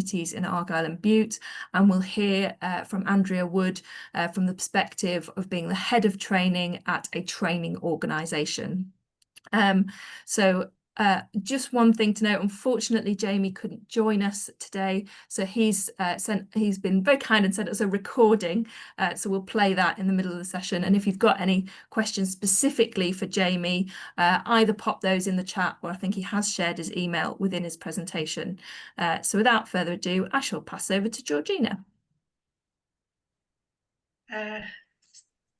activities in Argyll and Bute, and we'll hear from Andrea Wood from the perspective of being the head of training at a training organisation. Just one thing to note, unfortunately Jamie couldn't join us today, so he's been very kind and sent us a recording, so we'll play that in the middle of the session. And if you've got any questions specifically for Jamie, either pop those in the chat, or I think he has shared his email within his presentation. So without further ado, I shall pass over to Georgina.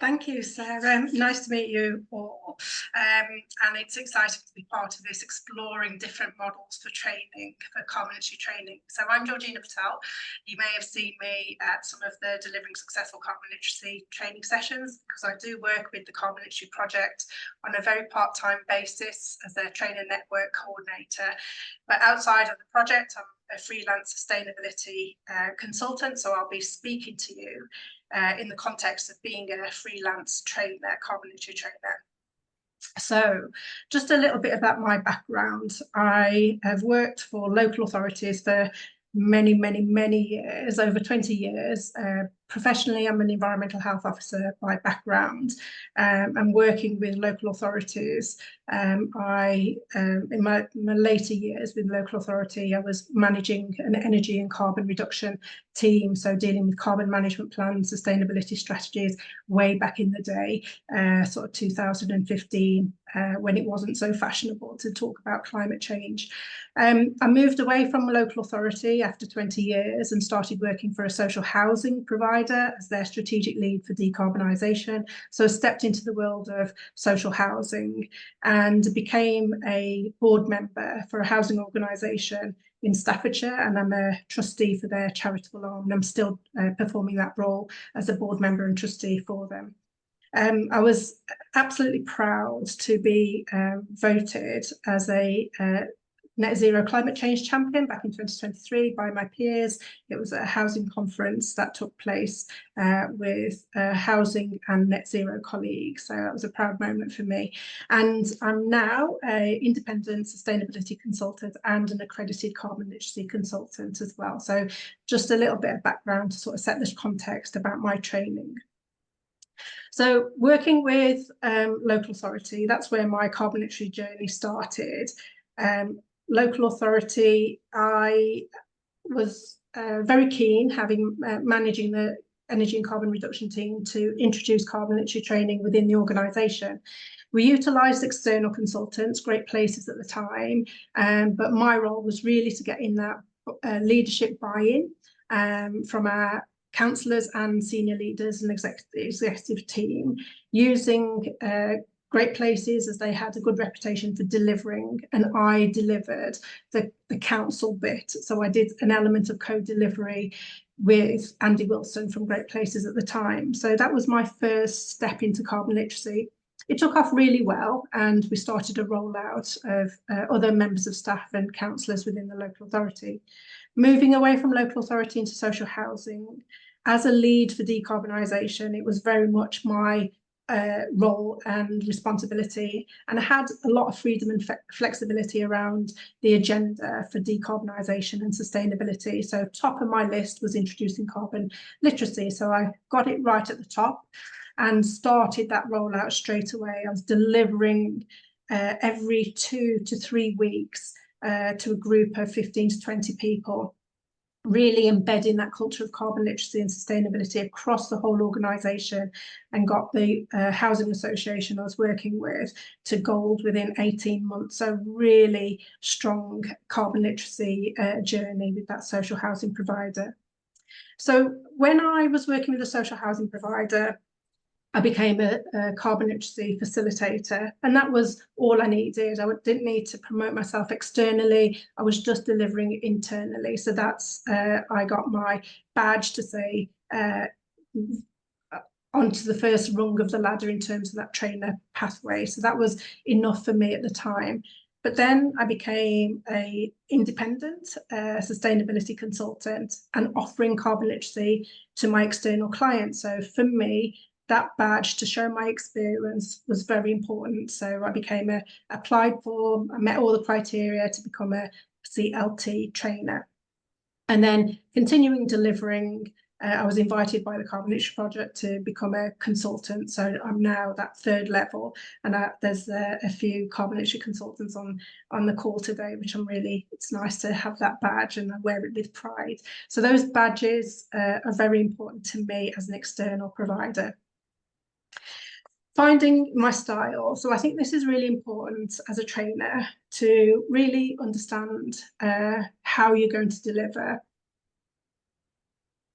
Thank you, Sarah. Nice to meet you all. And it's exciting to be part of this, exploring different models for training, for carbon literacy training. So I'm Georgina Patel. You may have seen me at some of the Delivering Successful Carbon Literacy training sessions, because I do work with the Carbon Literacy Project on a very part-time basis as their trainer network coordinator. But outside of the project, I'm a freelance sustainability consultant, so I'll be speaking to you in the context of being a freelance trainer, carbon literacy trainer. So just a little bit about my background. I have worked for local authorities for many years, over 20 years. Professionally, I'm an environmental health officer by background. I'm working with local authorities. In my later years with local authority, I was managing an energy and carbon reduction team, so dealing with carbon management plans, sustainability strategies way back in the day, sort of 2015, when it wasn't so fashionable to talk about climate change. I moved away from a local authority after 20 years and started working for a social housing provider as their strategic lead for decarbonisation. So I stepped into the world of social housing and became a board member for a housing organisation in Staffordshire, and I'm a trustee for their charitable arm, and I'm still performing that role as a board member and trustee for them. I was absolutely proud to be voted as a net zero climate change champion back in 2023 by my peers. It was a housing conference that took place with housing and net zero colleagues, so that was a proud moment for me. And I'm now an independent sustainability consultant and an accredited carbon literacy consultant as well. So just a little bit of background to sort of set this context about my training. So working with local authority, that's where my carbon literacy journey started. Local authority, I was very keen, having managing the energy and carbon reduction team, to introduce carbon literacy training within the organisation. We utilised external consultants, Great Places at the time, but my role was really to get in that leadership buy-in from our councillors and senior leaders and executive team, using Great Places as they had a good reputation for delivering, and I delivered the council bit. So I did an element of co-delivery with Andy Wilson from Great Places at the time. So that was my first step into carbon literacy. It took off really well, and we started a rollout of other members of staff and councillors within the local authority. Moving away from local authority into social housing, as a lead for decarbonisation, it was very much my role and responsibility, and I had a lot of freedom and flexibility around the agenda for decarbonisation and sustainability. So top of my list was introducing carbon literacy, so I got it right at the top and started that rollout straight away. I was delivering every 2 to 3 weeks to a group of 15 to 20 people, really embedding that culture of carbon literacy and sustainability across the whole organisation, and got the housing association I was working with to gold within 18 months. So really strong carbon literacy journey with that social housing provider. So when I was working with a social housing provider, I became a carbon literacy facilitator, and that was all I needed. I didn't need to promote myself externally. I was just delivering internally. So that's, I got my badge to say onto the first rung of the ladder in terms of that trainer pathway. So that was enough for me at the time. But then I became an independent sustainability consultant and offering carbon literacy to my external clients. So for me, that badge to show my experience was very important. So I became applied for, I met all the criteria to become a CLT trainer. And then continuing delivering, I was invited by the Carbon Literacy Project to become a consultant. So I'm now that third level, and there's a few carbon literacy consultants on the call today, which it's nice to have that badge, and I wear it with pride. So those badges are very important to me as an external provider. Finding my style. So I think this is really important as a trainer, to really understand how you're going to deliver.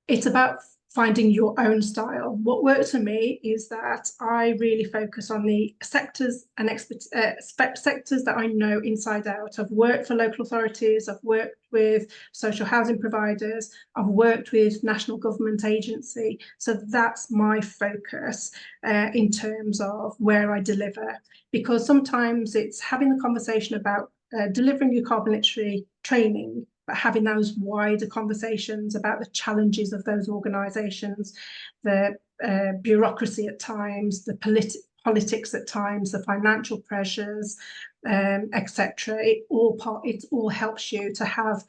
It's about finding your own style. What works for me is that I really focus on the sectors and sectors that I know inside out. I've worked for local authorities, I've worked with social housing providers, I've worked with national government agency. So that's my focus in terms of where I deliver, because sometimes it's having the conversation about delivering your carbon literacy training, but having those wider conversations about the challenges of those organisations, the bureaucracy at times, the politics at times, the financial pressures, etc. It all helps you to have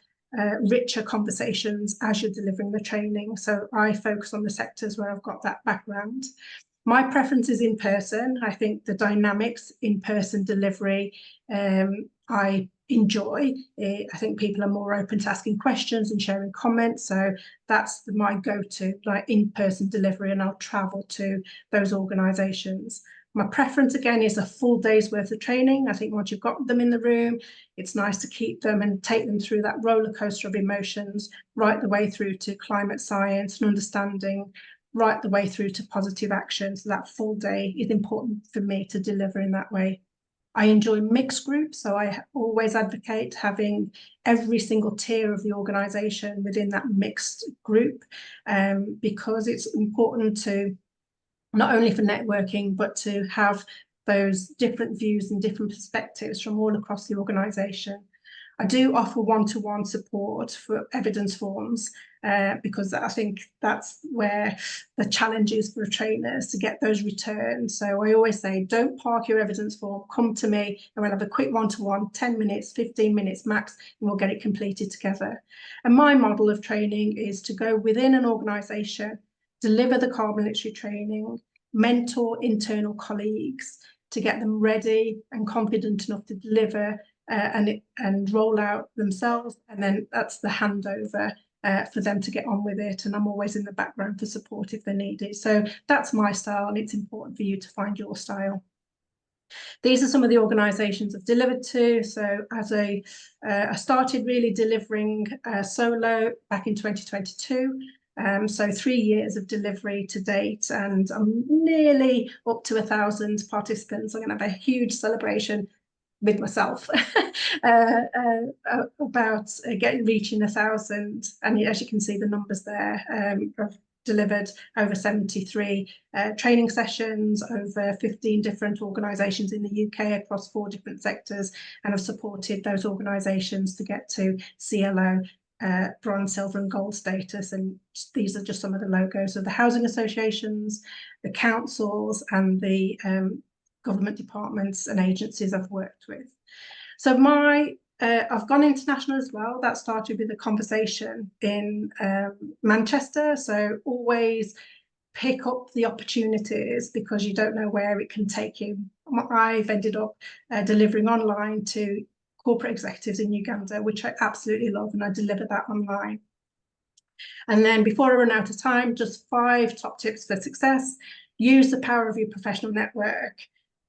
richer conversations as you're delivering the training. So I focus on the sectors where I've got that background. My preference is in person. I think the dynamics in person delivery I enjoy. I think people are more open to asking questions and sharing comments. So that's my go-to, like in-person delivery, and I'll travel to those organisations. My preference again is a full day's worth of training. I think once you've got them in the room, it's nice to keep them and take them through that roller coaster of emotions, right the way through to climate science and understanding, right the way through to positive action. So that full day is important for me to deliver in that way. I enjoy mixed groups, so I always advocate having every single tier of the organisation within that mixed group, because it's important to, not only for networking, but to have those different views and different perspectives from all across the organisation. I do offer one-to-one support for evidence forms, because I think that's where the challenge is for trainers, to get those returns. So I always say, don't park your evidence form, come to me and we'll have a quick one-to-one, 10 minutes, 15 minutes max, and we'll get it completed together. And my model of training is to go within an organisation, deliver the carbon literacy training, mentor internal colleagues to get them ready and confident enough to deliver and roll out themselves, and then that's the handover for them to get on with it, and I'm always in the background for support if they need it. So that's my style, and it's important for you to find your style. These are some of the organisations I've delivered to. So as I started really delivering solo back in 2022. So 3 years of delivery to date, and I'm nearly up to 1,000 participants. I'm going to have a huge celebration with myself about reaching 1,000, and as you can see the numbers there. I've delivered over 73 training sessions, over 15 different organisations in the UK across 4 different sectors, and I've supported those organisations to get to CLO, bronze, silver and gold status. And these are just some of the logos of the housing associations, the councils and the government departments and agencies I've worked with. So I've gone international as well. That started with a conversation in Manchester. So always pick up the opportunities, because you don't know where it can take you. I've ended up delivering online to corporate executives in Uganda, which I absolutely love, and I deliver that online. And then before I run out of time, just 5 top tips for success. Use the power of your professional network.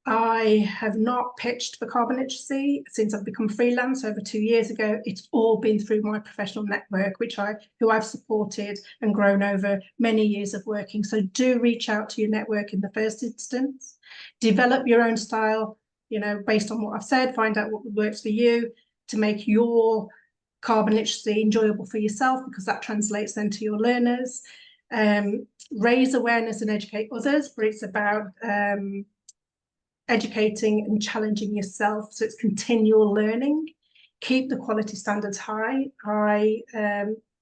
I have not pitched for carbon literacy since I've become freelance over 2 years ago. It's all been through my professional network, who I've supported and grown over many years of working. So do reach out to your network in the first instance. Develop your own style, based on what I've said. Find out what works for you to make your carbon literacy enjoyable for yourself, because that translates then to your learners. Raise awareness and educate others, but it's about educating and challenging yourself. So it's continual learning. Keep the quality standards high. I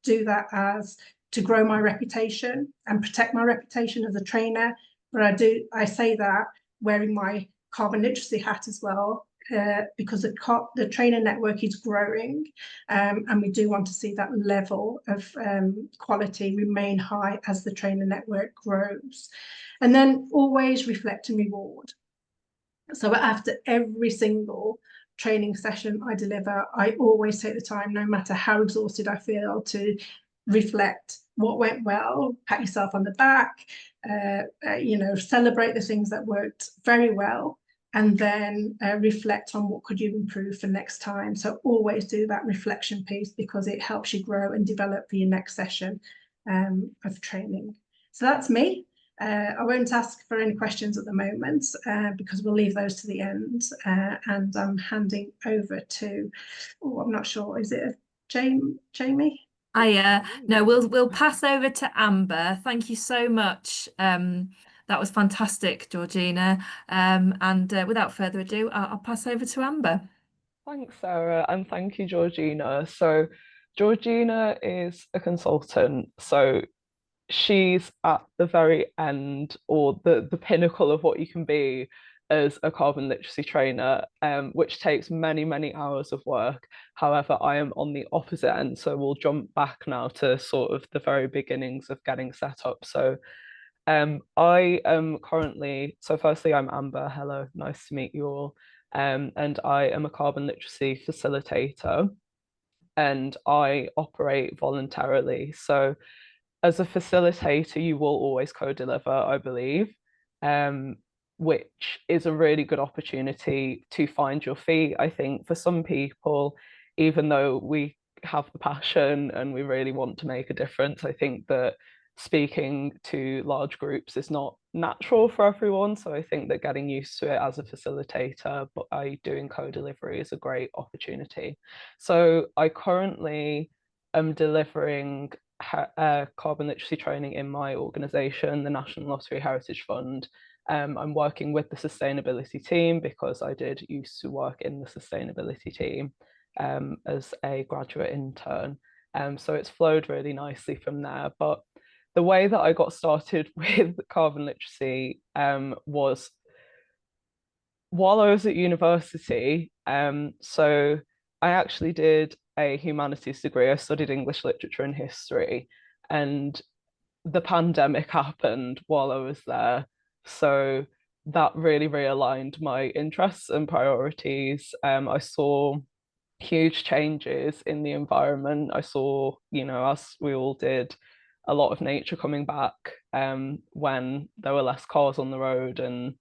do that as to grow my reputation and protect my reputation as a trainer. But I say that wearing my carbon literacy hat as well, because the trainer network is growing, and we do want to see that level of quality remain high as the trainer network grows. And then always reflect and reward. So after every single training session I deliver, I always take the time, no matter how exhausted I feel, to reflect what went well, pat yourself on the back, celebrate the things that worked very well, and then reflect on what could you improve for next time. So always do that reflection piece, because it helps you grow and develop for your next session of training. So that's me. I won't ask for any questions at the moment, because we'll leave those to the end. And I'm handing over to, I'm not sure, is it Jamie? No, we'll pass over to Amber. Thank you so much. That was fantastic, Georgina. And without further ado, I'll pass over to Amber. Thanks, Sarah, and thank you, Georgina. So Georgina is a consultant, so she's at the very end, or the pinnacle of what you can be as a carbon literacy trainer, which takes many, many hours of work. However, I am on the opposite end, so we'll jump back now to sort of the very beginnings of getting set up. So I am currently, so firstly, I'm Amber. Hello, nice to meet you all. And I am a carbon literacy facilitator, and I operate voluntarily. So as a facilitator, you will always co-deliver, I believe, which is a really good opportunity to find your feet. I think for some people, even though we have the passion and we really want to make a difference, I think that speaking to large groups is not natural for everyone. So I think that getting used to it as a facilitator by doing co-delivery is a great opportunity. So I currently am delivering carbon literacy training in my organisation, the National Lottery Heritage Fund. I'm working with the sustainability team because I did used to work in the sustainability team as a graduate intern. So it's flowed really nicely from there. But the way that I got started with carbon literacy was while I was at university. So I actually did a humanities degree. I studied English literature and history, and the pandemic happened while I was there. So that really realigned my interests and priorities. I saw huge changes in the environment. I saw, as we all did, a lot of nature coming back when there were less cars on the road and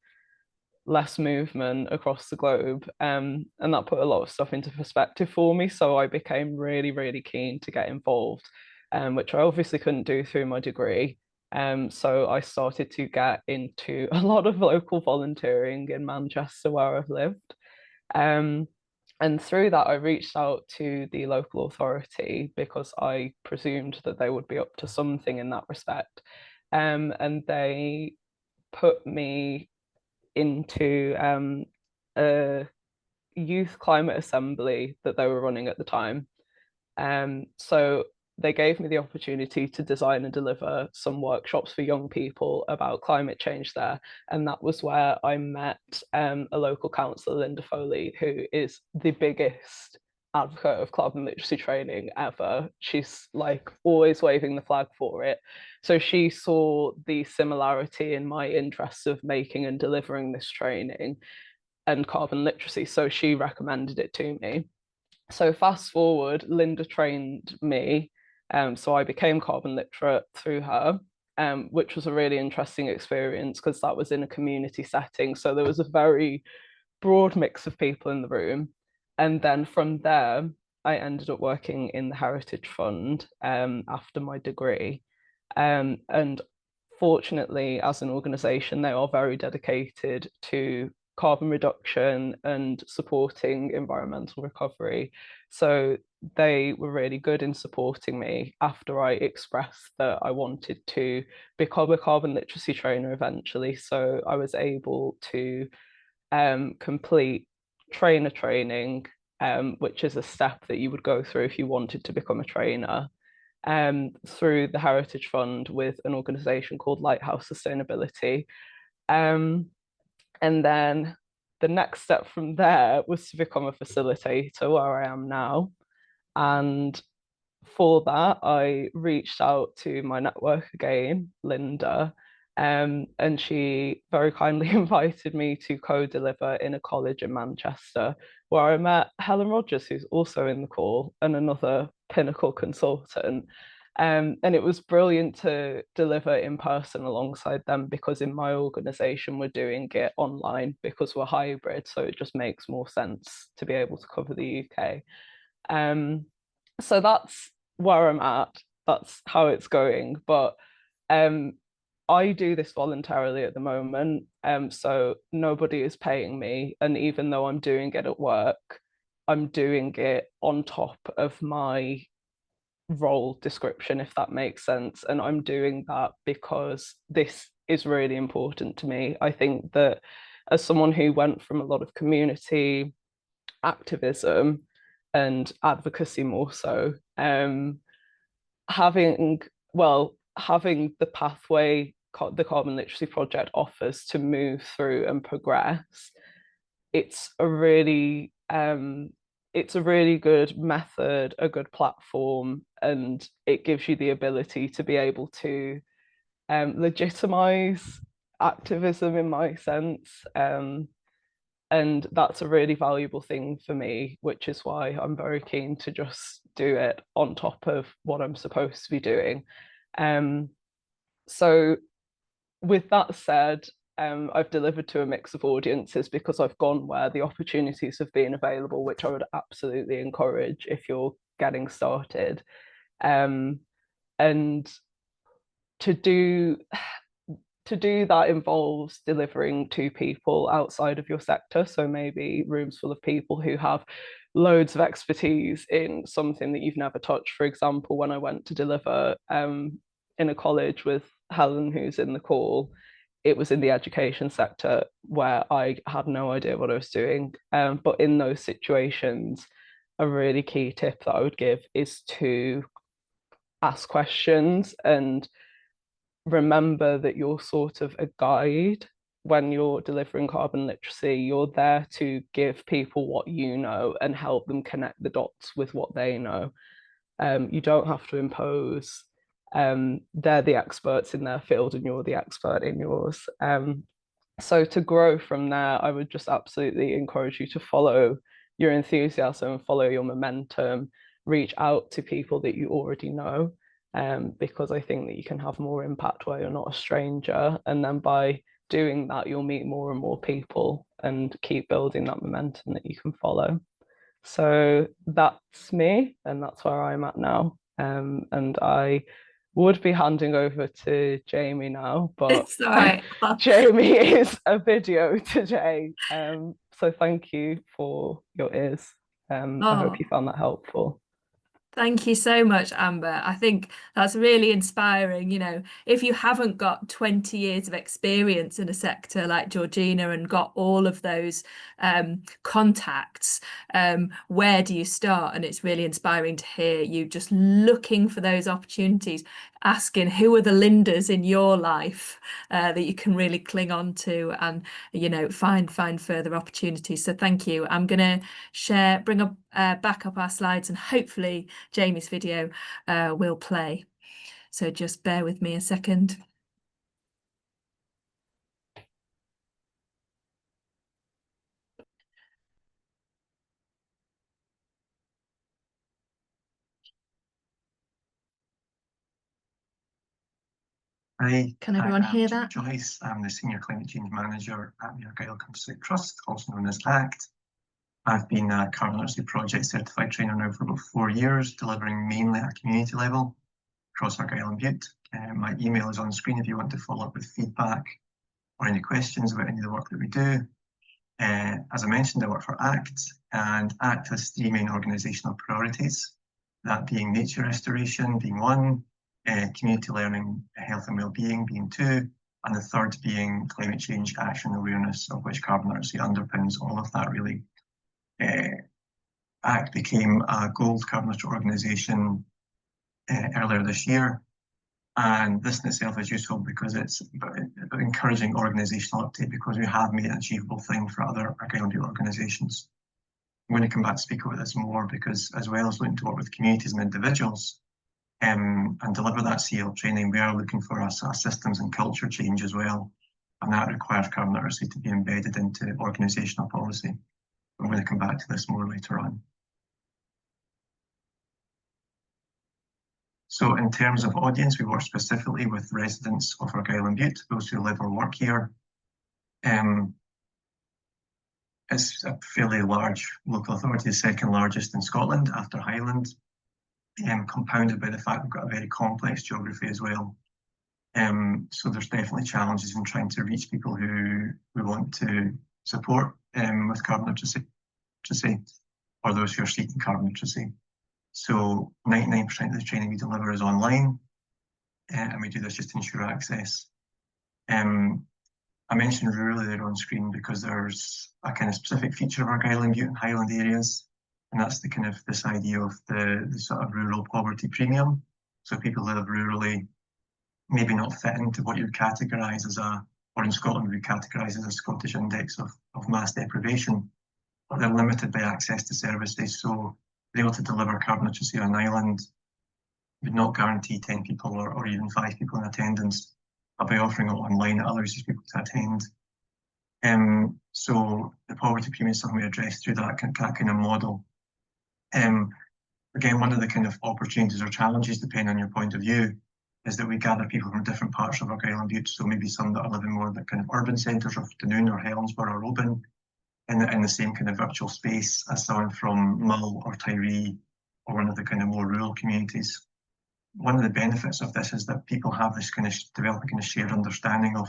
less movement across the globe, and that put a lot of stuff into perspective for me. So I became really, really keen to get involved, which I obviously couldn't do through my degree. So I started to get into a lot of local volunteering in Manchester, where I've lived. And through that, I reached out to the local authority because I presumed that they would be up to something in that respect. And they put me into a youth climate assembly that they were running at the time. So they gave me the opportunity to design and deliver some workshops for young people about climate change there. And that was where I met a local councillor, Linda Foley, who is the biggest advocate of carbon literacy training ever. She's like always waving the flag for it. So she saw the similarity in my interests of making and delivering this training and carbon literacy. So she recommended it to me. So fast forward, Linda trained me. So I became carbon literate through her, which was a really interesting experience because that was in a community setting. So there was a very broad mix of people in the room. And then from there, I ended up working in the Heritage Fund after my degree. And fortunately, as an organisation, they are very dedicated to carbon reduction and supporting environmental recovery. So they were really good in supporting me after I expressed that I wanted to become a carbon literacy trainer eventually. So I was able to complete trainer training, which is a step that you would go through if you wanted to become a trainer, through the Heritage Fund with an organisation called Lighthouse Sustainability. And then the next step from there was to become a facilitator where I am now. And for that, I reached out to my network again, Linda, and she very kindly invited me to co-deliver in a college in Manchester, where I met Helen Rogers, who's also in the call, and another Pinnacle consultant. And it was brilliant to deliver in person alongside them, because in my organisation we're doing it online because we're hybrid, so it just makes more sense to be able to cover the UK. So that's where I'm at. That's how it's going. But I do this voluntarily at the moment, so nobody is paying me, and even though I'm doing it at work, I'm doing it on top of my role description, if that makes sense. And I'm doing that because this is really important to me. I think that as someone who went from a lot of community activism and advocacy more so, having the pathway the Carbon Literacy Project offers to move through and progress, it's a really good method, a good platform, and it gives you the ability to be able to legitimize activism in my sense. And that's a really valuable thing for me, which is why I'm very keen to just do it on top of what I'm supposed to be doing. So with that said, I've delivered to a mix of audiences because I've gone where the opportunities have been available, which I would absolutely encourage if you're getting started. And to do that involves delivering to people outside of your sector. So maybe rooms full of people who have loads of expertise in something that you've never touched. For example, when I went to deliver in a college with Helen, who's in the call, it was in the education sector where I had no idea what I was doing. But in those situations, a really key tip that I would give is to ask questions and remember that you're sort of a guide when you're delivering carbon literacy. You're there to give people what you know and help them connect the dots with what they know. You don't have to impose. They're the experts in their field and you're the expert in yours. So to grow from there, I would just absolutely encourage you to follow your enthusiasm, follow your momentum, reach out to people that you already know, because I think that you can have more impact where you're not a stranger. And then by doing that, you'll meet more and more people and keep building that momentum that you can follow. So that's me, and that's where I'm at now. And I would be handing over to Jamie now, but It's all right. Jamie is a video today. So thank you for your ears. I hope you found that helpful. Thank you so much, Amber. I think that's really inspiring. You know, if you haven't got 20 years of experience in a sector like Georgina and got all of those contacts, where do you start? And it's really inspiring to hear you just looking for those opportunities, asking who are the Lindas in your life that you can really cling on to and, you know, find further opportunities. So thank you. I'm going to bring up back up our slides, and hopefully Jamie's video will play. So just bear with me a second. Hi, can everyone hear that? Joyce, I'm the Senior Climate Change Manager at the Argyll Constitute Trust, also known as ACT. I've been a Carbon Literacy Project Certified Trainer now for about 4 years, delivering mainly at community level across Argyll and Bute. My email is on screen if you want to follow up with feedback or any questions about any of the work that we do. As I mentioned, I work for ACT, and ACT has 3 main organisational priorities, that being nature restoration being 1, community learning, health and well-being being 2, and the third being climate change action awareness, of which carbon literacy underpins all of that really. ACT became a gold carbon literacy organisation earlier this year, And this in itself is useful because it's about encouraging organisational uptake, because we have made an achievable thing for other Argyll and Bute organisations. I'm going to come back to speak about this more, because as well as looking to work with communities and individuals and deliver that CL training, we are looking for a systems and culture change as well. And that requires carbon literacy to be embedded into organisational policy. I'm going to come back to this more later on. So in terms of audience, we work specifically with residents of Argyll and Bute, those who live or work here. It's a fairly large local authority, the second largest in Scotland after Highland, compounded by the fact we've got a very complex geography as well. So there's definitely challenges in trying to reach people who we want to support with carbon literacy, or those who are seeking carbon literacy. So 99% of the training we deliver is online, and we do this just to ensure access. I mentioned rural there on screen because there's a kind of specific feature of Argyll and Bute and Highland areas, and that's the kind of this idea of the sort of rural poverty premium. So people who live rurally maybe not fit into what you would categorise as or in Scotland we would categorise as a Scottish index of mass deprivation, but they're limited by access to services. So being able to deliver carbon literacy on an island would not guarantee 10 people or even 5 people in attendance, but by offering it online, it allows these people to attend. So the poverty premium is something we address through that kind of model. Again, one of the kind of opportunities or challenges, depending on your point of view, is that we gather people from different parts of Argyll and Bute. So maybe some that are living more in the kind of urban centres of Dunoon or Helensburgh or Oban in the same kind of virtual space as someone from Mull or Tiree or one of the kind of more rural communities. One of the benefits of this is that people have this kind of developing kind of shared understanding of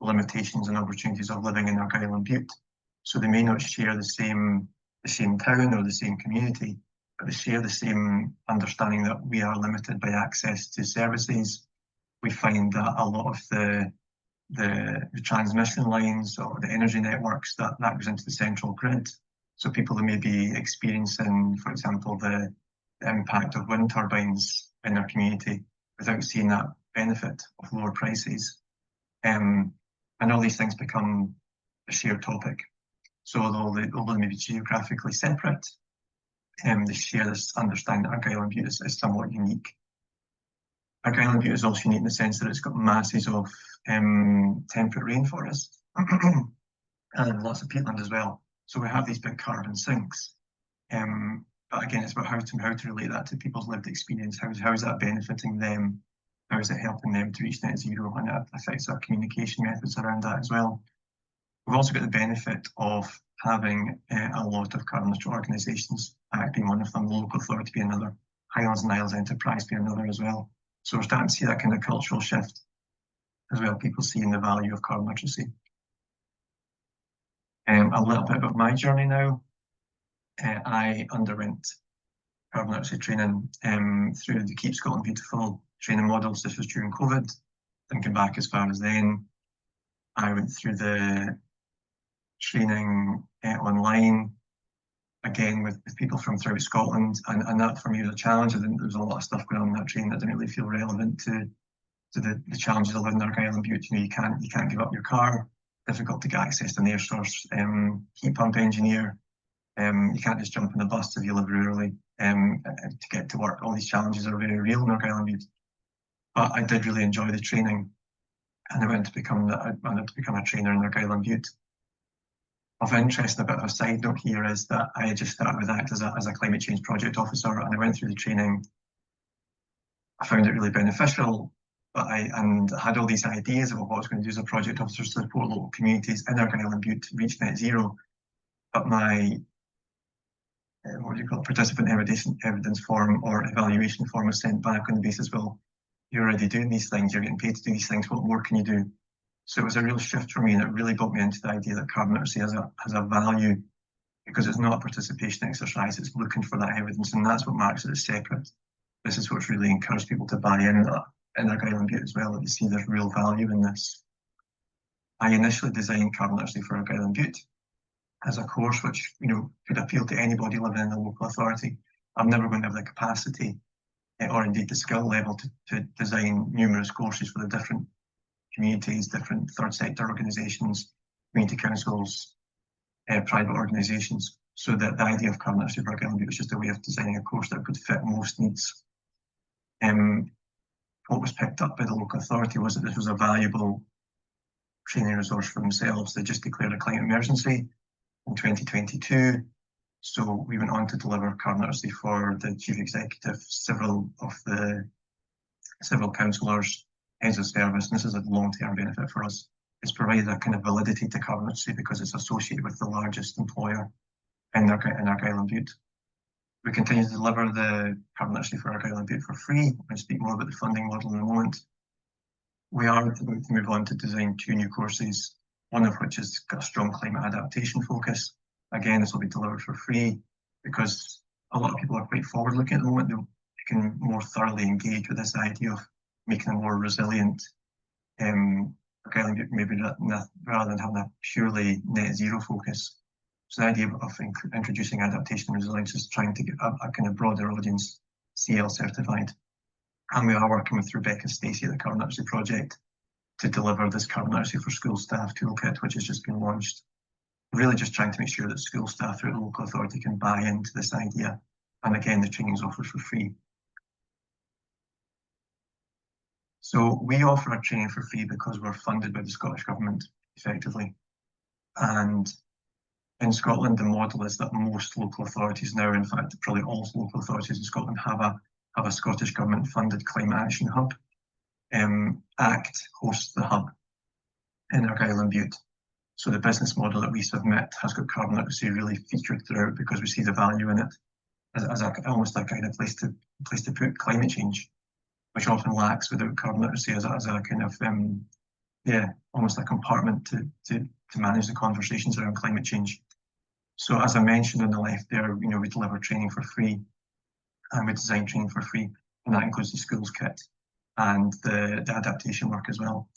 limitations and opportunities of living in Argyll and Bute. So they may not share the same town or the same community, but they share the same understanding that we are limited by access to services. We find that a lot of the transmission lines or the energy networks that goes into the central grid. So people who may be experiencing, for example, the impact of wind turbines in their community without seeing that benefit of lower prices. And all these things become a shared topic. So although they may be geographically separate, they share this understanding that Argyll and Bute is somewhat unique. Argyll and Bute is also unique in the sense that it's got masses of temperate rainforest and lots of peatland as well. So we have these big carbon sinks. But again, it's about how to relate that to people's lived experience. How is that benefiting them? How is it helping them to reach net zero? And it affects our communication methods around that as well. We've also got the benefit of having a lot of carbon neutral organisations, being one of them, the local authority being another, Highlands and Isles Enterprise being another as well. So we're starting to see that kind of cultural shift as well, people seeing the value of carbon literacy. A little bit about my journey now. I underwent carbon literacy training through the Keep Scotland Beautiful training models. This was during COVID. Thinking back as far as then, I went through the training online, again with people from throughout Scotland, and that for me was a challenge. I think there was a lot of stuff going on in that training that didn't really feel relevant to the challenges of living in Argyll and Bute. You know, you can't give up your car, difficult to get access to an air source, heat pump engineer. You can't just jump on a bus if you live rurally to get to work. All these challenges are very real in Argyll and Bute. But I did really enjoy the training, and I went to become a trainer in Argyll and Bute. Of interest, a bit of a side note here is that I just started with ACT as a climate change project officer, and I went through the training. I found it really beneficial, but I had all these ideas about what I was going to do as a project officer to support local communities in Argyll and Bute to reach net zero. But my participant evidence form or evaluation form was sent back on the basis, well, you're already doing these things, you're getting paid to do these things, what more can you do? So it was a real shift for me, and it really got me into the idea that carbon literacy has a value, because it's not a participation exercise, it's looking for that evidence, and that's what marks it as separate. This is what's really encouraged people to buy in Argyll and Bute as well, that they see there's real value in this. I initially designed carbon literacy for Argyll and Bute as a course which, you know, could appeal to anybody living in a local authority. I'm never going to have the capacity or indeed the skill level to design numerous courses for the different communities, different third sector organisations, community councils, private organisations. So that the idea of Carbon Literacy for Argyll and Bute was just a way of designing a course that could fit most needs. What was picked up by the local authority was that this was a valuable training resource for themselves. They just declared a climate emergency in 2022. So we went on to deliver carbon literacy for the chief executive, several councillors, heads of service, and this is a long-term benefit for us. It's provided a kind of validity to carbon literacy because it's associated with the largest employer in Argyll and Bute. We continue to deliver the carbon literacy for Argyll and Bute for free. I'll speak more about the funding model in a moment. We are about to move on to design 2 new courses, one of which has got a strong climate adaptation focus. Again, this will be delivered for free because a lot of people are quite forward-looking at the moment. They can more thoroughly engage with this idea of making a more resilient Argyll and Bute, maybe rather than having a purely net zero focus. So the idea of introducing adaptation and resilience is trying to get a kind of broader audience CL certified. And we are working with Rebecca Stacey at the Carbon Literacy Project to deliver this Carbon Literacy for School Staff toolkit, which has just been launched. Really just trying to make sure that school staff through the local authority can buy into this idea. And again, the training is offered for free. So we offer our training for free because we're funded by the Scottish Government, effectively. And in Scotland, the model is that most local authorities now, in fact, probably all local authorities in Scotland have a Scottish Government funded climate action hub. ACT hosts the hub in Argyll and Bute. So the business model that we submit has got carbon literacy really featured throughout because we see the value in it as almost a kind of place to put climate change, which often lacks without carbon literacy as a kind of almost a compartment to manage the conversations around climate change. So as I mentioned on the left there, we deliver training for free and we design training for free, and that includes the schools kit and the adaptation work as well.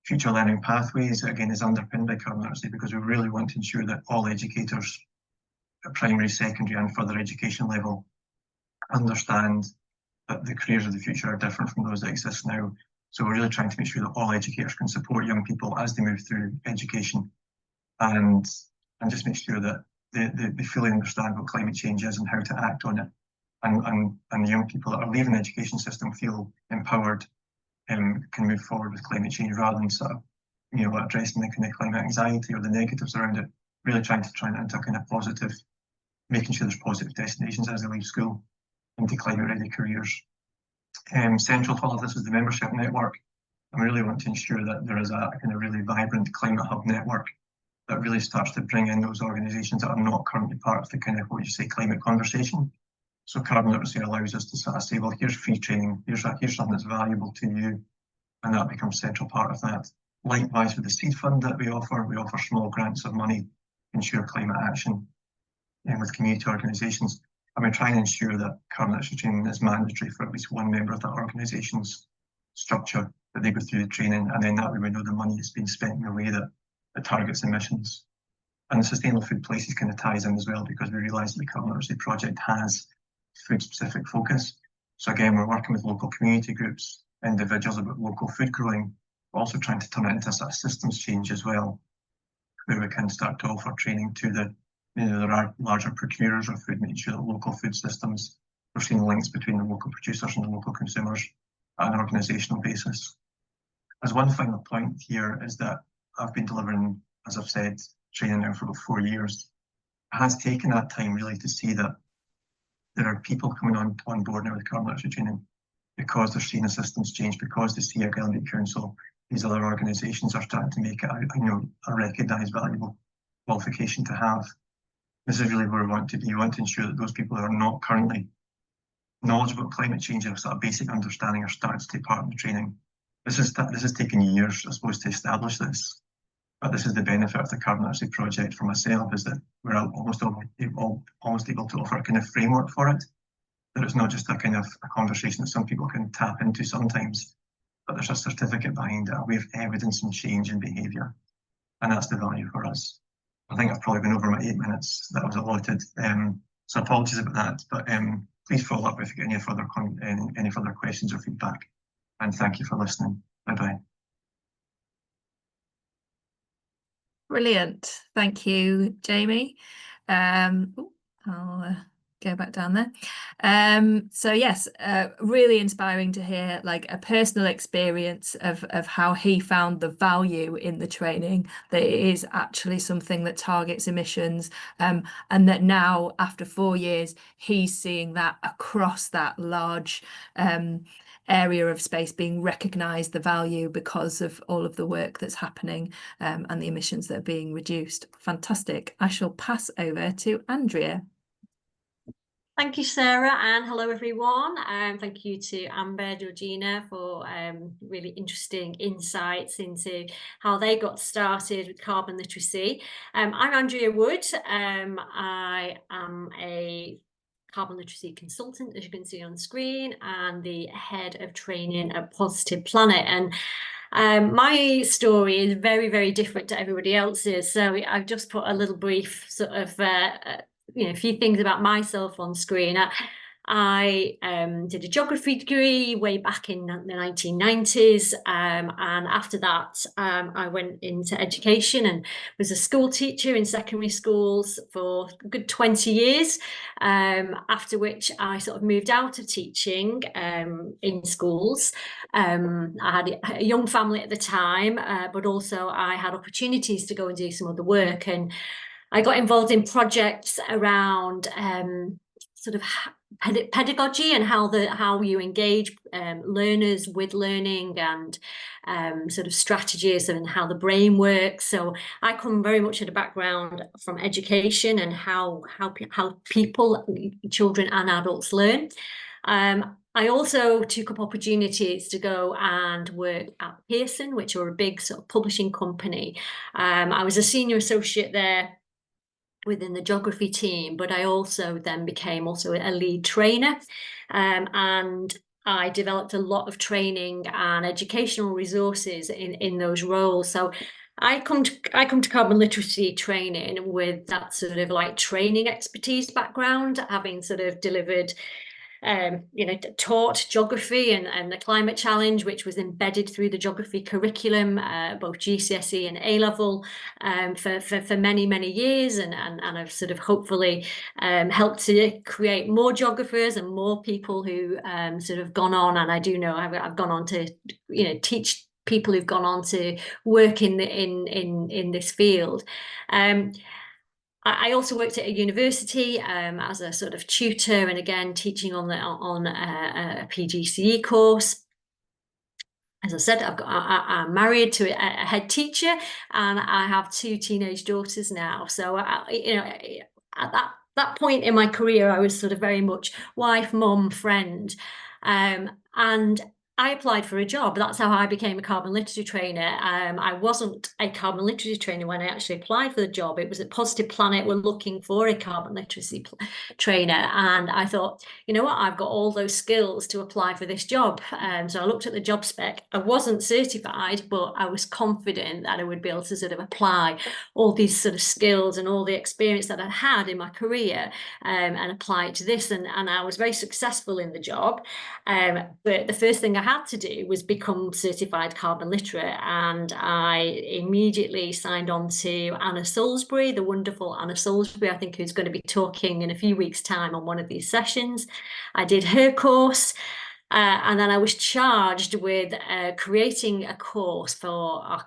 Future learning pathways, again, is underpinned by carbon literacy because we really want to ensure that all educators at primary, secondary and further education level understand that the careers of the future are different from those that exist now. So we're really trying to make sure that all educators can support young people as they move through education and just make sure that they fully understand what climate change is and how to act on it. And the young people that are leaving the education system feel empowered and can move forward with climate change rather than sort of, addressing the kind of climate anxiety or the negatives around it, really trying to turn it into a kind of positive, making sure there's positive destinations as they leave school into climate ready careers. Central to all of this is the membership network. And we really want to ensure that there is a kind of really vibrant climate hub network that really starts to bring in those organisations that are not currently part of the kind of what you say climate conversation. So carbon literacy allows us to sort of say, well, here's free training, here's something that's valuable to you, and that becomes a central part of that. Likewise with the seed fund that we offer small grants of money to ensure climate action with community organisations. And we try and ensure that carbon literacy training is mandatory for at least one member of that organisation's structure, that they go through the training, and then that way we know the money is being spent in a way that targets emissions. And the Sustainable Food Places kind of ties in as well because we realise that the Carbon Literacy Project has food-specific focus. So again, we're working with local community groups, individuals about local food growing. We're also trying to turn it into a sort of systems change as well, where we can start to offer training to the larger procurers of food, making sure that local food systems, we're seeing links between the local producers and the local consumers at an organisational basis. As one final point here is that I've been delivering, as I've said, training now for about 4 years. It has taken that time really to see that there are people coming on board now with carbon literacy training because they're seeing the systems change, because they see Argyll and Bute Council, these other organisations are starting to make it a recognised valuable qualification to have. This is really where we want to be. We want to ensure that those people who are not currently knowledgeable about climate change and have sort of basic understanding are starting to take part in the training. This has taken years, I suppose, to establish this. But this is the benefit of the Carbon Literacy Project for myself, is that we're almost able to offer a kind of framework for it. That it's not just a kind of a conversation that some people can tap into sometimes, but there's a certificate behind it, a way of evidence and change in behaviour. And that's the value for us. I think I've probably been over my 8 minutes that was allotted. So apologies about that, but Please follow up if you get any further questions or feedback. And thank you for listening. Bye-bye. Brilliant. Thank you, Jamie. I'll go back down there. So yes, really inspiring to hear like a personal experience of how he found the value in the training, that it is actually something that targets emissions, and that now after 4 years he's seeing that across that large area of space being recognised, the value, because of all of the work that's happening, and the emissions that are being reduced. Fantastic. I shall pass over to Andrea. Thank you, Sarah, and hello everyone. Thank you to Amber, Georgina for really interesting insights into how they got started with carbon literacy. I'm Andrea Wood. I am a carbon literacy consultant, as you can see on screen, and the head of training at Positive Planet. And my story is very, very different to everybody else's. So I've just put a little brief sort of a few things about myself on screen. I did a geography degree way back in the 1990s, and after that I went into education and was a school teacher in secondary schools for a good 20 years, after which I sort of moved out of teaching in schools. I had a young family at the time, but also I had opportunities to go and do some other work, and I got involved in projects around sort of pedagogy and how you engage learners with learning, and sort of strategies and how the brain works. So I come very much at a background from education and how people, children and adults, learn. I also took up opportunities to go and work at Pearson, which are a big sort of publishing company. I was a senior associate there within the geography team, but I also then became also a lead trainer, and I developed a lot of training and educational resources in those roles. So I come to carbon literacy training with that sort of like training expertise background, having sort of delivered taught geography and the climate challenge, which was embedded through the geography curriculum, both GCSE and A-level, for many years, and I've sort of hopefully helped to create more geographers and more people who sort of gone on, and I do know I've gone on to teach people who've gone on to work in this field. I also worked at a university as a sort of tutor, and again teaching on a PGCE course. As I said, I'm married to a head teacher, and I have 2 teenage daughters now. So at that point in my career, I was sort of very much wife, mum, friend, and I applied for a job. That's how I became a carbon literacy trainer. I wasn't a carbon literacy trainer when I actually applied for the job. It was at Positive Planet. We're looking for a carbon literacy trainer. And I thought, you know what, I've got all those skills to apply for this job. So I looked at the job spec. I wasn't certified, but I was confident that I would be able to sort of apply all these sort of skills and all the experience that I'd had in my career, and apply it to this. And I was very successful in the job. But the first thing I had to do was become certified carbon literate, and I immediately signed on to Anna Salisbury, the wonderful Anna Salisbury, I think, who's going to be talking in a few weeks' time on one of these sessions. I did her course, and then I was charged with creating a course for our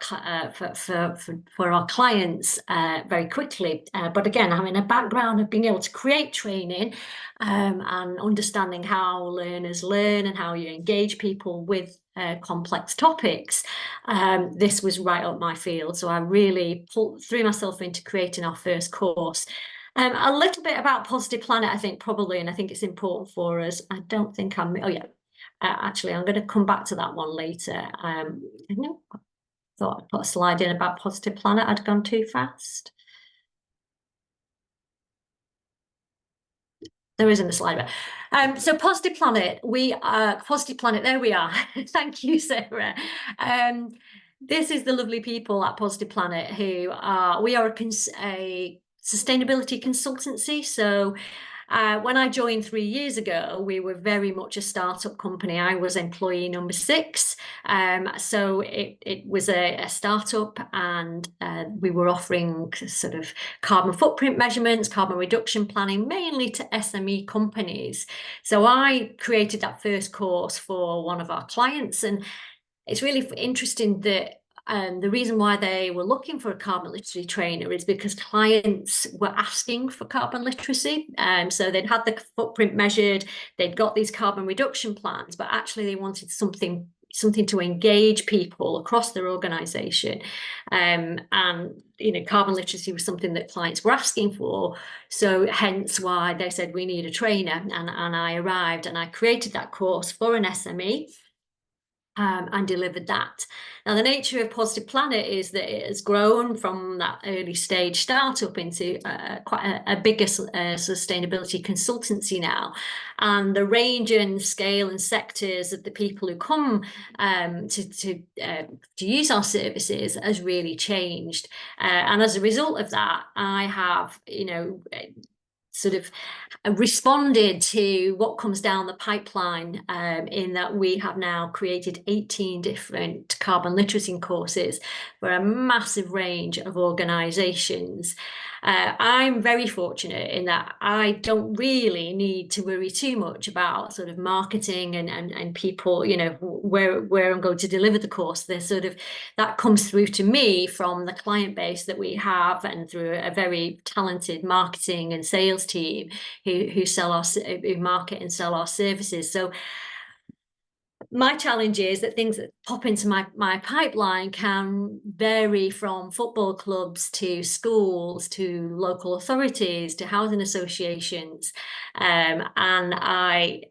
clients very quickly. But again, having a background of being able to create training and understanding how learners learn and how you engage people with complex topics, this was right up my field. So I really threw myself into creating our first course. A little bit about Positive Planet, I think, probably, and I think it's important for us. I don't think actually, I'm going to come back to that one later. I thought I'd put a slide in about Positive Planet. I'd gone too fast. There isn't a slide. So Positive Planet, Positive Planet, there we are. Thank you, Sarah. This is the lovely people at Positive Planet who we are a sustainability consultancy. So When I joined 3 years ago, we were very much a startup company. I was employee number 6. So it was a startup, and we were offering sort of carbon footprint measurements, carbon reduction planning, mainly to SME companies. So I created that first course for one of our clients, and it's really interesting that the reason why they were looking for a carbon literacy trainer is because clients were asking for carbon literacy. So they'd had the footprint measured, they'd got these carbon reduction plans, but actually they wanted something to engage people across their organization. And carbon literacy was something that clients were asking for. So hence why they said, we need a trainer. And I arrived and I created that course for an SME. And delivered that. Now, the nature of Positive Planet is that it has grown from that early stage startup into quite a bigger sustainability consultancy now. And the range and scale and sectors of the people who come to use our services has really changed. And as a result of that, I have, sort of responded to what comes down the pipeline, in that we have now created 18 different carbon literacy courses for a massive range of organisations. I'm very fortunate in that I don't really need to worry too much about sort of marketing and people, where I'm going to deliver the course. There's sort of that comes through to me from the client base that we have, and through a very talented marketing and sales team who market and sell our services. So my challenge is that things that pop into my pipeline can vary from football clubs to schools to local authorities to housing associations. And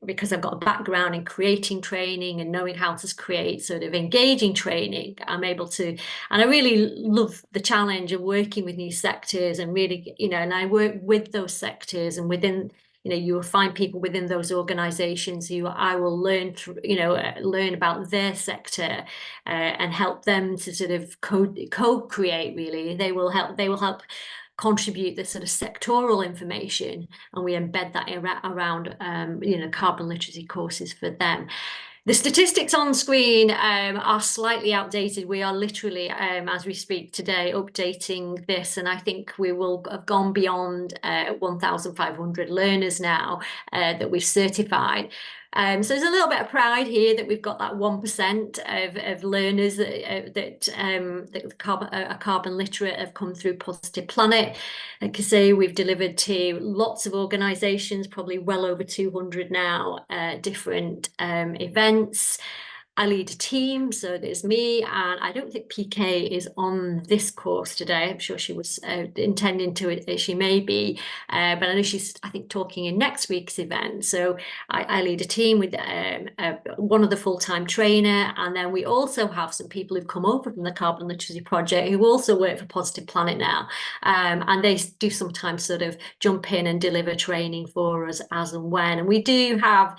because I've got a background in creating training and knowing how to create sort of engaging training, I'm able to, and I really love the challenge of working with new sectors and really, and I work with those sectors, and within, you will find people within those organisations who I will learn about their sector and help them to sort of co-create. Really, they will help contribute the sort of sectoral information, and we embed that around carbon literacy courses for them. The statistics on screen are slightly outdated. We are literally, as we speak today, updating this, and I think we will have gone beyond 1,500 learners now that we've certified. So there's a little bit of pride here that we've got that 1% of learners that are carbon literate have come through Positive Planet. Like I say, we've delivered to lots of organisations, probably well over 200 now, different events. I lead a team, so there's me, and I don't think PK is on this course today. I'm sure she was intending to, she may be, but I know she's, I think, talking in next week's event. So I lead a team with one of the full-time trainer, and then we also have some people who've come over from the Carbon Literacy Project who also work for Positive Planet now, and they do sometimes sort of jump in and deliver training for us as and when. And we do have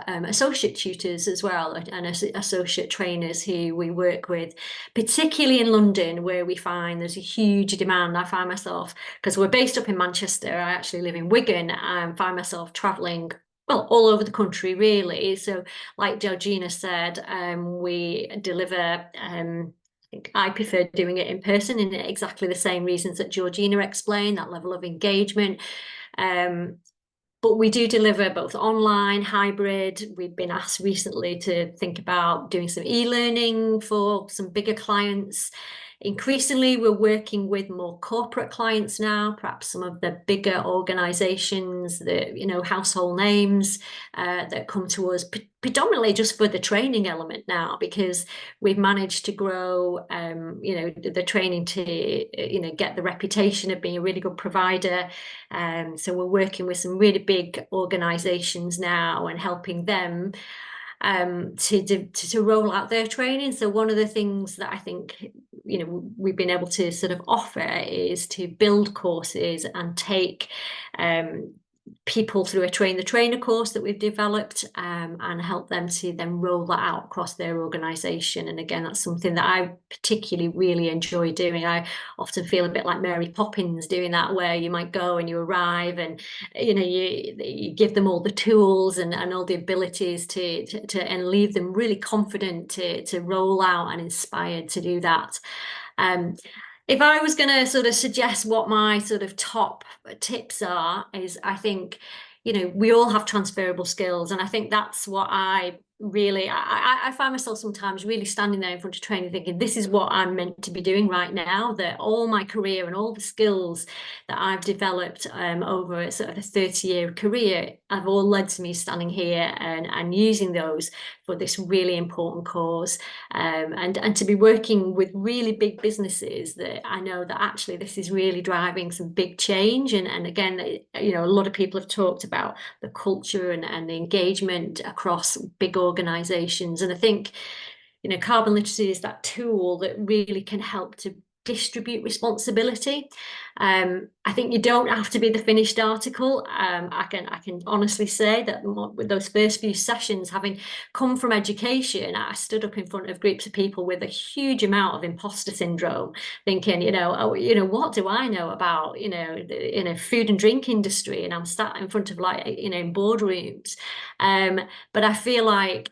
associate tutors as well, and associate trainers who we work with, particularly in London, where we find there's a huge demand. I find myself, because we're based up in Manchester, I actually live in Wigan, and find myself travelling, well, all over the country, really. So like Georgina said, we deliver, I think I prefer doing it in person in exactly the same reasons that Georgina explained, that level of engagement. But we do deliver both online, hybrid. We've been asked recently to think about doing some e-learning for some bigger clients. Increasingly, we're working with more corporate clients now, perhaps some of the bigger organisations, the household names that come to us predominantly just for the training element now, because we've managed to grow, the training to, get the reputation of being a really good provider. So we're working with some really big organisations now and helping them to roll out their training. So one of the things that I think we've been able to sort of offer is to build courses and take people through a train the trainer course that we've developed, and help them to then roll that out across their organisation. And again, that's something that I particularly really enjoy doing. I often feel a bit like Mary Poppins doing that, where you might go and you arrive and you give them all the tools and all the abilities to and leave them really confident to roll out and inspired to do that. If I was going to sort of suggest what my sort of top tips are, is I think, we all have transferable skills. And I think that's what I find myself sometimes really standing there in front of training thinking, this is what I'm meant to be doing right now, that all my career and all the skills that I've developed over a sort of a 30-year career have all led to me standing here and using those for this really important cause, and to be working with really big businesses that I know that actually this is really driving some big change. And again, a lot of people have talked about the culture and the engagement across big organizations. And I think, carbon literacy is that tool that really can help to distribute responsibility. I think you don't have to be the finished article. I can honestly say that with those first few sessions, having come from education, I stood up in front of groups of people with a huge amount of imposter syndrome, thinking, what do I know about, food and drink industry? And I'm sat in front of in boardrooms. But I feel like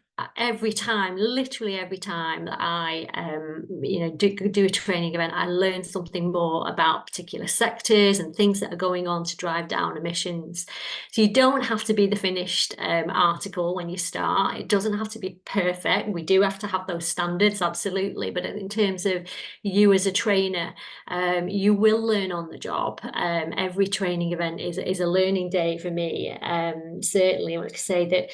literally every time that I do a training event, I learn something more about particular sectors and things that are going on to drive down emissions. So you don't have to be the finished article when you start. It doesn't have to be perfect. We do have to have those standards, absolutely, but in terms of you as a trainer, you will learn on the job. Every training event is a learning day for me. Certainly, I would say that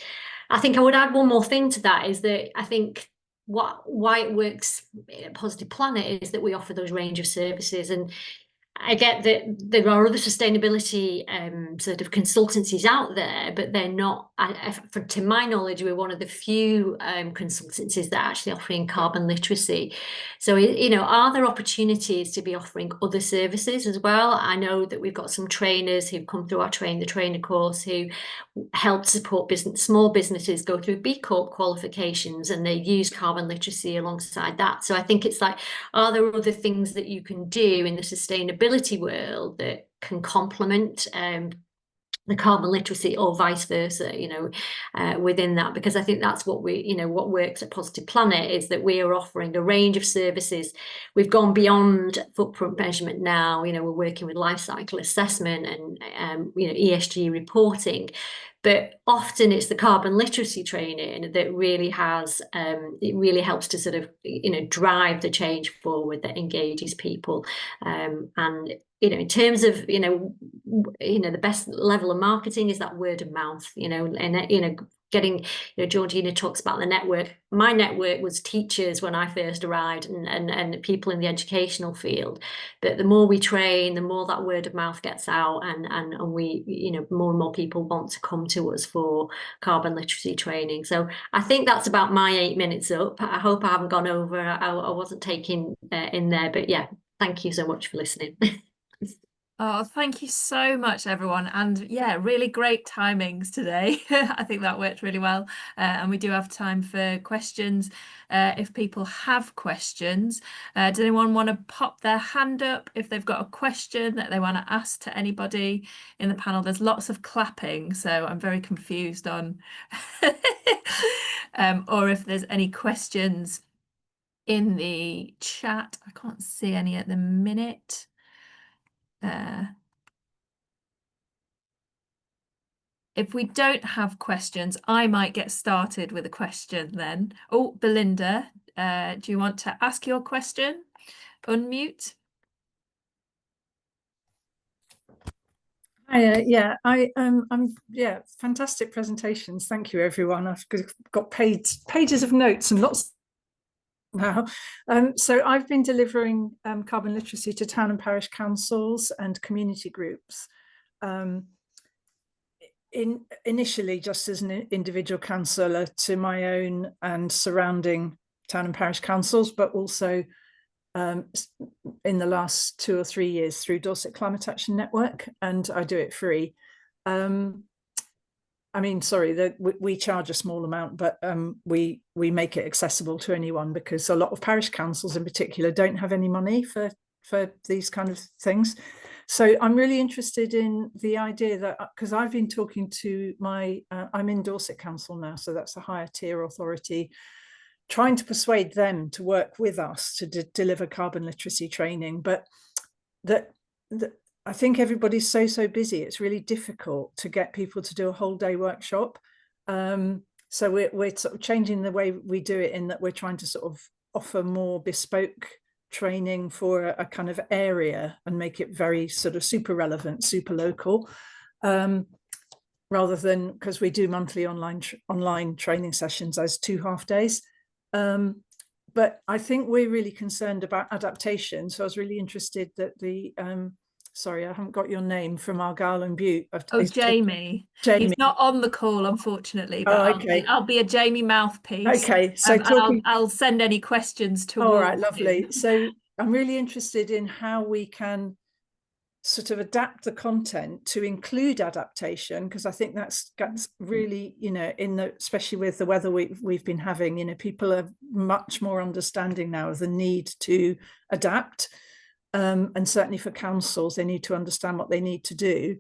I think I would add one more thing to that, is that I think why it works at Positive Planet is that we offer those range of services. And I get that there are other sustainability sort of consultancies out there, but they're not, to my knowledge, we're one of the few consultancies that are actually offering carbon literacy. So, are there opportunities to be offering other services as well? I know that we've got some trainers who've come through our Train the Trainer course who help support small businesses go through B Corp qualifications, and they use carbon literacy alongside that. So I think it's like, are there other things that you can do in the sustainability world that can complement the carbon literacy, or vice versa, within that? Because I think that's what what works at Positive Planet, is that we are offering a range of services. We've gone beyond footprint measurement now. We're working with life cycle assessment and ESG reporting. But often it's the carbon literacy training that really has, it really helps to sort of, drive the change forward that engages people. And, in terms of, the best level of marketing is that word of mouth, and, getting, Georgina talks about the network. My network was teachers when I first arrived, and people in the educational field. But the more we train, the more that word of mouth gets out, and we, more and more people want to come to us for carbon literacy training. So I think that's about my 8 minutes up. I hope I haven't gone over. I wasn't taking in there, but yeah, thank you so much for listening. Oh, thank you so much, everyone. And yeah, really great timings today. I think that worked really well. And we do have time for questions. If people have questions, does anyone want to pop their hand up if they've got a question that they want to ask to anybody in the panel? There's lots of clapping, so I'm very confused on or if there's any questions in the chat. I can't see any at the minute. If we don't have questions, I might get started with a question then. Oh, Belinda, do you want to ask your question? Unmute. Hi, fantastic presentations. Thank you, everyone. I've got pages of notes and lots now. So I've been delivering carbon literacy to town and parish councils and community groups. Initially just as an individual councillor to my own and surrounding town and parish councils, but also in the last 2 or 3 years through Dorset Climate Action Network, and I do it free. I mean, sorry, that we charge a small amount, but we make it accessible to anyone, because a lot of parish councils in particular don't have any money for these kind of things. So I'm really interested in the idea that, because I've been talking to my, I'm in Dorset Council now, so that's a higher tier authority, trying to persuade them to work with us to deliver carbon literacy training, but that I think everybody's so busy, it's really difficult to get people to do a whole day workshop. So we're sort of changing the way we do it, in that we're trying to sort of offer more bespoke training for a kind of area and make it very sort of super relevant, super local, rather than, because we do monthly online training sessions as 2 half days. But I think we're really concerned about adaptation. So I was really interested that the sorry, I haven't got your name, from Argyll and Bute. Oh, Jamie. Jamie. He's not on the call, unfortunately, but Oh, okay. I'll be a Jamie mouthpiece. Okay, so and I'll send any questions towards all right, lovely. him. So I'm really interested in how we can sort of adapt the content to include adaptation, because I think that's really, you know, especially with the weather we've been having, you know, people are much more understanding now of the need to adapt, and certainly for councils, they need to understand what they need to do,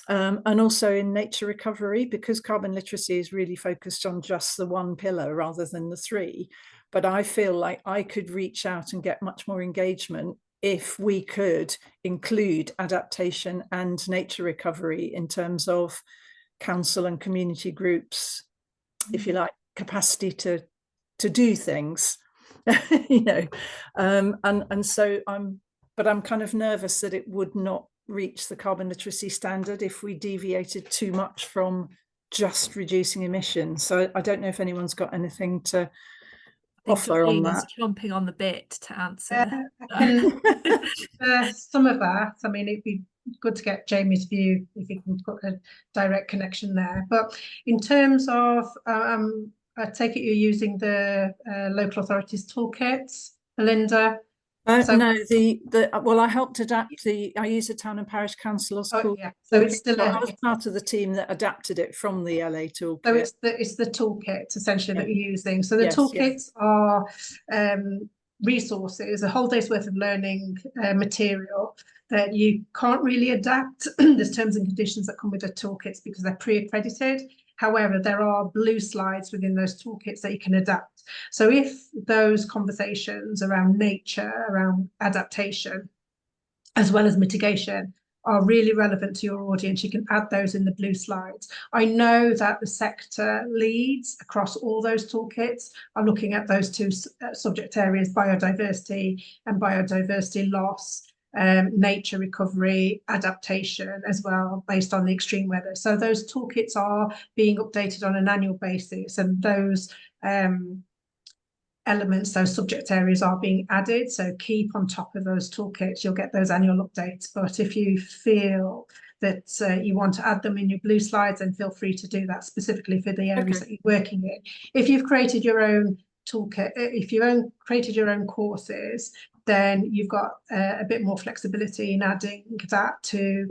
and also in nature recovery, because carbon literacy is really focused on just the one pillar rather than the 3. But I feel like I could reach out and get much more engagement if we could include adaptation and nature recovery in terms of council and community groups, if you like, capacity to do things, you know, and so I'm kind of nervous that it would not reach the carbon literacy standard if we deviated too much from just reducing emissions. So I don't know if anyone's got anything to offer on that. Chomping on the bit to answer. Some of that. I mean, it'd be good to get Jamie's view if you can put a direct connection there. But in terms of, I take it you're using the local authorities toolkits, Belinda. So, no, well, I helped adapt I use a town and parish council's call. Yeah, so it's still I was part of the team that adapted it from the LA toolkit. So it's the toolkit essentially that you're using. So the Yes, toolkits are resources, a whole day's worth of learning material that you can't really adapt. There's terms and conditions that come with the toolkits because they're pre-accredited. However, there are blue slides within those toolkits that you can adapt. So if those conversations around nature, around adaptation, as well as mitigation, are really relevant to your audience, you can add those in the blue slides. I know that the sector leads across all those toolkits are looking at those 2 subject areas, biodiversity and biodiversity loss, nature recovery, adaptation as well, based on the extreme weather. So those toolkits are being updated on an annual basis, and those elements, those subject areas are being added. So keep on top of those toolkits, you'll get those annual updates. But if you feel that you want to add them in your blue slides, then feel free to do that specifically for the areas that you're working in. If you've created your own toolkit, if you've created your own courses, then you've got a bit more flexibility in adding that to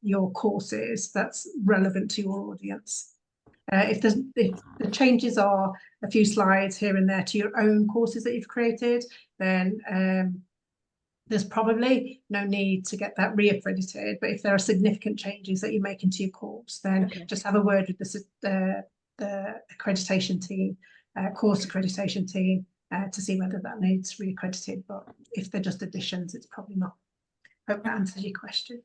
your courses that's relevant to your audience. If the changes are a few slides here and there to your own courses that you've created, then there's probably no need to get that reaccredited. But if there are significant changes that you're making to your course, then just have a word with the accreditation team, course accreditation team, to see whether that needs reaccredited. But if they're just additions, it's probably not. Hope that answers your question.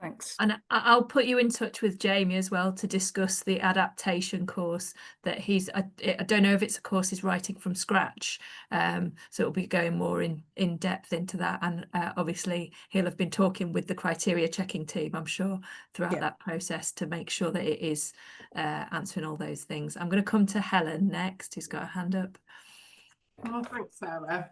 Thanks. And I'll put you in touch with Jamie as well to discuss the adaptation course that I don't know if it's a course he's writing from scratch, so it'll be going more in depth into that, and obviously he'll have been talking with the criteria checking team, I'm sure, throughout that process to make sure that it is answering all those things. I'm going to come to Helen next, who's got a hand up. Oh, thanks, Sarah.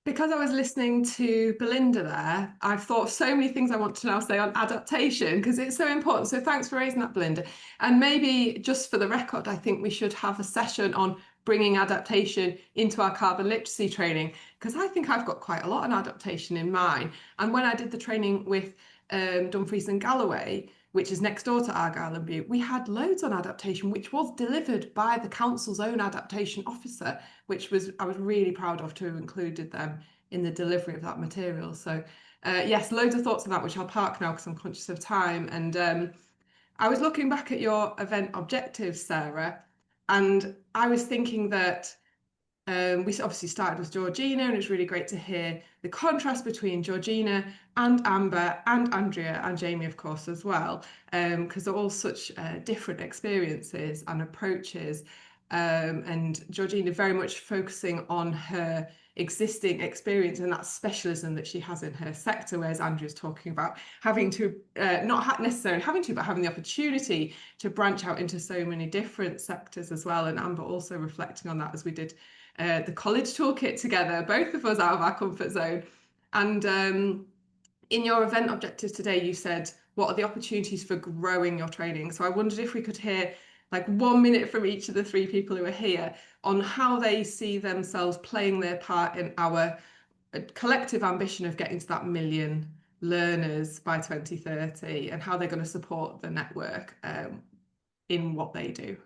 Because I was listening to Belinda there, I've thought of so many things I want to now say on adaptation, because it's so important. So thanks for raising that, Belinda. And maybe just for the record, I think we should have a session on bringing adaptation into our carbon literacy training, because I think I've got quite a lot on adaptation in mine. And when I did the training with Dumfries and Galloway, which is next door to Argyll and Bute, we had loads on adaptation, which was delivered by the council's own adaptation officer, which I was really proud of to have included them in the delivery of that material. So yes, loads of thoughts on that, which I'll park now because I'm conscious of time. And I was looking back at your event objectives, Sarah, and I was thinking that we obviously started with Georgina, and it's really great to hear the contrast between Georgina and Amber and Andrea and Jamie, of course, as well, because they're all such different experiences and approaches. And Georgina very much focusing on her existing experience and that specialism that she has in her sector, whereas Andrea's talking about having to, not necessarily having to, but having the opportunity to branch out into so many different sectors as well. And Amber also reflecting on that as we did the college toolkit together, both of us out of our comfort zone. And in your event objectives today, you said, what are the opportunities for growing your training? So I wondered if we could hear like 1 minute from each of the three people who are here on how they see themselves playing their part in our collective ambition of getting to that 1 million learners by 2030, and how they're going to support the network in what they do.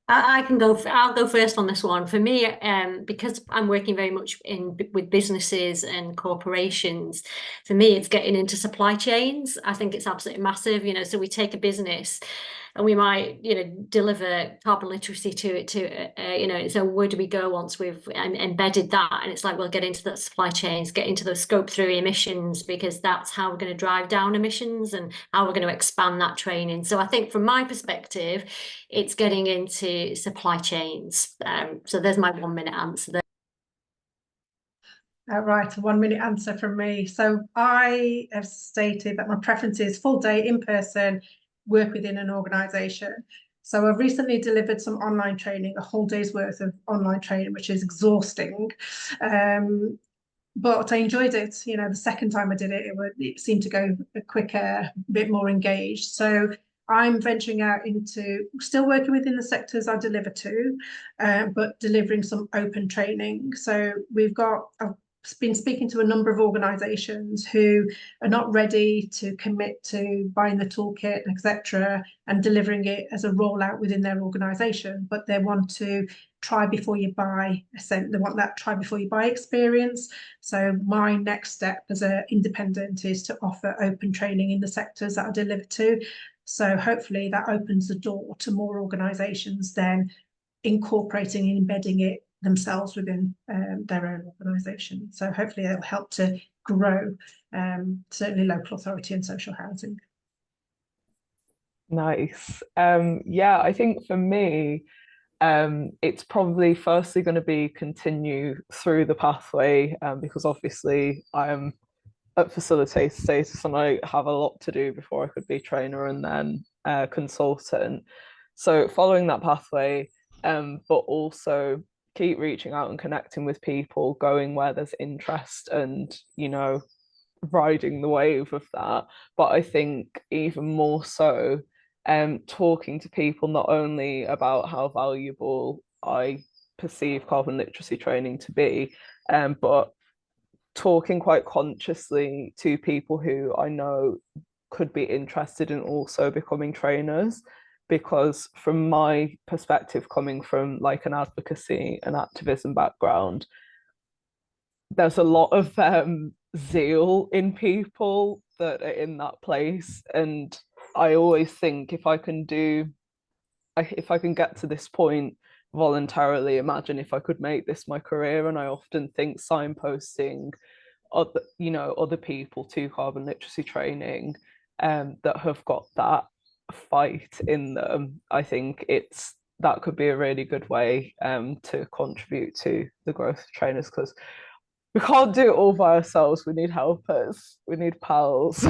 I'll go first on this one. For me, because I'm working very much with businesses and corporations, for me, it's getting into supply chains. I think it's absolutely massive, so we take a business and we might, deliver carbon literacy to it, so where do we go once we've embedded that? And it's like, we'll get into the supply chains, get into the scope 3 emissions, because that's how we're going to drive down emissions and how we're going to expand that training. So I think from my perspective, it's getting into supply chains. So there's my 1 minute answer there. Right, a 1 minute answer from me. So I have stated that my preference is full day in person, work within an organisation. So I've recently delivered some online training, a whole day's worth of online training, which is exhausting. But I enjoyed it. The second time I did it, it seemed to go quicker, a bit more engaged. So I'm venturing out into still working within the sectors I deliver to, but delivering some open training. So I've been speaking to a number of organisations who are not ready to commit to buying the toolkit, etc., and delivering it as a rollout within their organisation, but they want to try before you buy. They want that try before you buy experience. So my next step as an independent is to offer open training in the sectors that I deliver to. So hopefully that opens the door to more organisations then incorporating and embedding it themselves within their own organisation. So hopefully it'll help to grow certainly local authority and social housing. Nice. Yeah, I think for me, it's probably firstly going to be continue through the pathway, because obviously I am at facilitator status and I have a lot to do before I could be trainer and then consultant. So following that pathway, but also keep reaching out and connecting with people, going where there's interest and, riding the wave of that. But I think even more so, talking to people not only about how valuable I perceive carbon literacy training to be, but talking quite consciously to people who I know could be interested in also becoming trainers, because from my perspective, coming from like an advocacy and activism background, there's a lot of zeal in people that are in that place, and I always think if I can get to this point voluntarily, imagine if I could make this my career. And I often think signposting other people to carbon literacy training that have got that fight in them, I think that could be a really good way to contribute to the growth of trainers, because we can't do it all by ourselves. We need helpers, we need pals.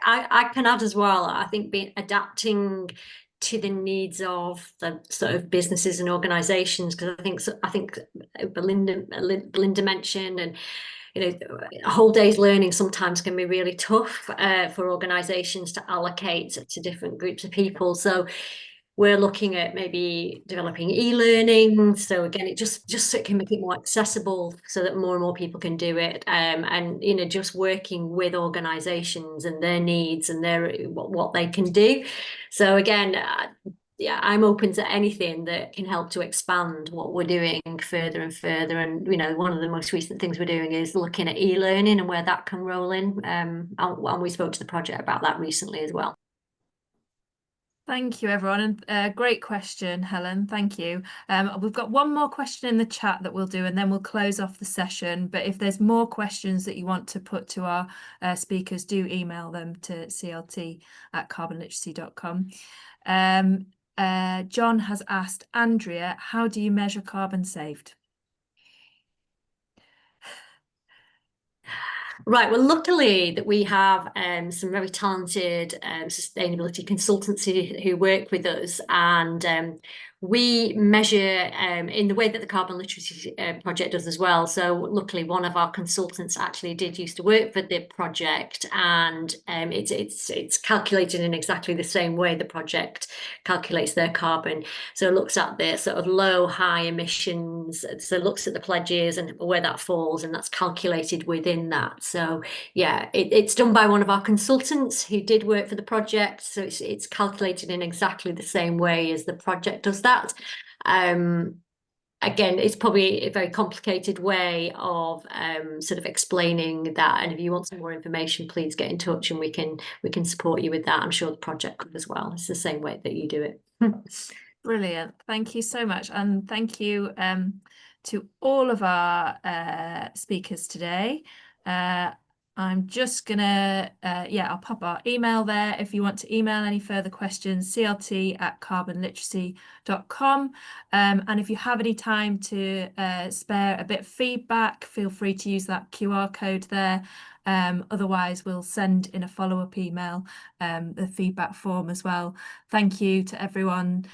I can add as well, I think adapting to the needs of the sort of businesses and organisations, because I think Belinda mentioned, and a whole day's learning sometimes can be really tough for organisations to allocate to different groups of people. So we're looking at maybe developing e-learning. So again, it just so it can make it more accessible so that more and more people can do it. And you know, just working with organisations and their needs and their what they can do. So again, yeah, I'm open to anything that can help to expand what we're doing further and further. And you know, one of the most recent things we're doing is looking at e-learning and where that can roll in. And we spoke to the project about that recently as well. Thank you, everyone. And great question, Helen. Thank you. We've got one more question in the chat that we'll do, and then we'll close off the session. But if there's more questions that you want to put to our speakers, do email them to clt@carbonliteracy.com. John has asked, Andrea, how do you measure carbon saved? Right, well, luckily that we have some very talented sustainability consultants who work with us, and we measure in the way that the Carbon Literacy Project does as well. So luckily one of our consultants actually did used to work for the project, and it's calculated in exactly the same way the project calculates their carbon. So it looks at the sort of low, high emissions, so it looks at the pledges and where that falls, and that's calculated within that. So yeah, it's done by one of our consultants who did work for the project. So it's calculated in exactly the same way as the project does that. Again, it's probably a very complicated way of sort of explaining that. And if you want some more information, please get in touch and we can support you with that. I'm sure the project could as well. It's the same way that you do it. Brilliant. Thank you so much. And thank you to all of our speakers today. I'm just gonna, I'll pop our email there if you want to email any further questions, clt@carbonliteracy.com. And if you have any time to spare a bit of feedback, feel free to use that QR code there. Otherwise, we'll send in a follow-up email the feedback form as well. Thank you to everyone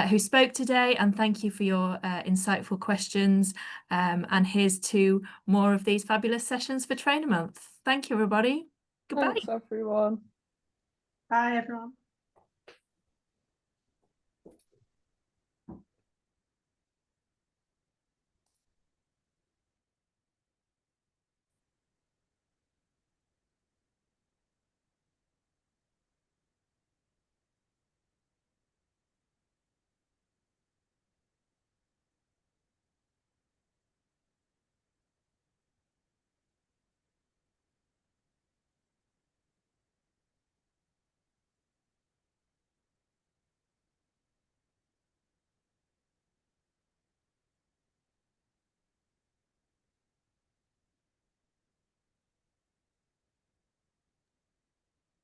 who spoke today, and thank you for your insightful questions. And here's to more of these fabulous sessions for Trainer Month. Thank you, everybody. Goodbye. Thanks, everyone. Bye, everyone.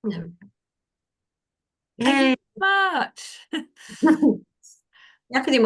No. Thank you so much. Everything